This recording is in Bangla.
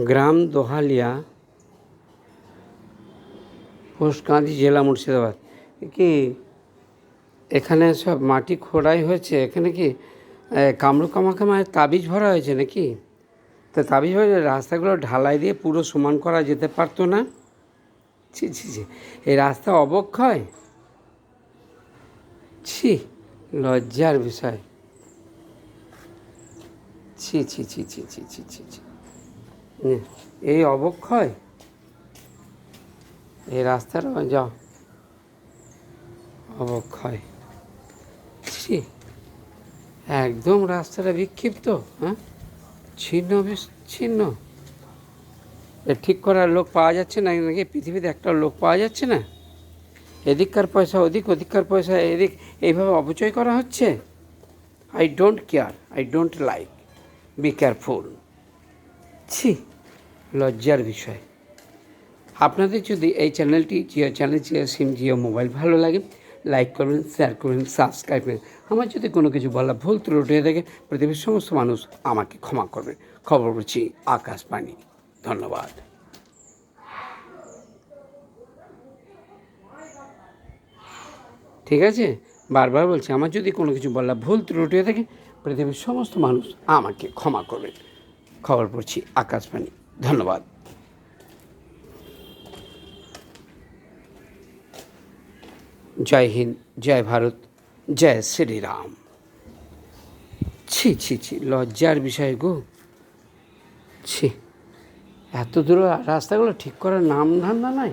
গ্রাম দোহালিয়া, পোস্ট কাঁদি, জেলা মুর্শিদাবাদ। কি এখানে সব মাটি খোঁড়াই হয়েছে? এখানে কি কামরু কামাখামায় তাবিজ ভরা হয়েছে নাকি? তো তাবিজ ভরা রাস্তাগুলো ঢালাই দিয়ে পুরো সমান করা যেতে পারতো না? ছি ছি ছি, এই রাস্তা অবক্ষয়, ছি, লজ্জার বিষয়। ছি ছি ছি ছি ছি ছি ছি ছি, এই অবক্ষয়, এই রাস্তার যাও অবক্ষয়, ছি, একদম রাস্তাটা বিক্ষিপ্ত, হ্যাঁ, ছিন্ন বিচ্ছিন্ন। ঠিক করার লোক পাওয়া যাচ্ছে না নাকি? পৃথিবীতে একটা লোক পাওয়া যাচ্ছে না? এদিককার পয়সা ওদিক, ওদিককার পয়সা এদিক, এইভাবে অপচয় করা হচ্ছে। I don't care, I don't like, be careful. ছি, লজ্জার বিষয়। আপনাদের যদি এই চ্যানেলটি, জিও চ্যানেল, জিও সিম, জিও মোবাইল ভালো লাগে, লাইক করবেন, শেয়ার করবেন, সাবস্ক্রাইব করবেন। আমার যদি কোনো কিছু বলা ভুল ত্রুটি হয়ে থাকে, পৃথিবীর সমস্ত মানুষ আমাকে ক্ষমা করবেন। খবর বলছি আকাশবাণী। ধন্যবাদ। ঠিক আছে, বারবার বলছি, আমার যদি কোনো কিছু বলা ভুল ত্রুটি হয়ে থাকে, পৃথিবীর সমস্ত মানুষ আমাকে ক্ষমা করবেন। খবর পড়ছি আকাশবাণী। ধন্যবাদ। জয় হিন্দ, জয় ভারত, জয় শ্রীরাম। ছি ছি ছি, লজ্জার বিষয় গো। ছি, এত দূর রাস্তাগুলো ঠিক করার নাম ধান্দা নাই।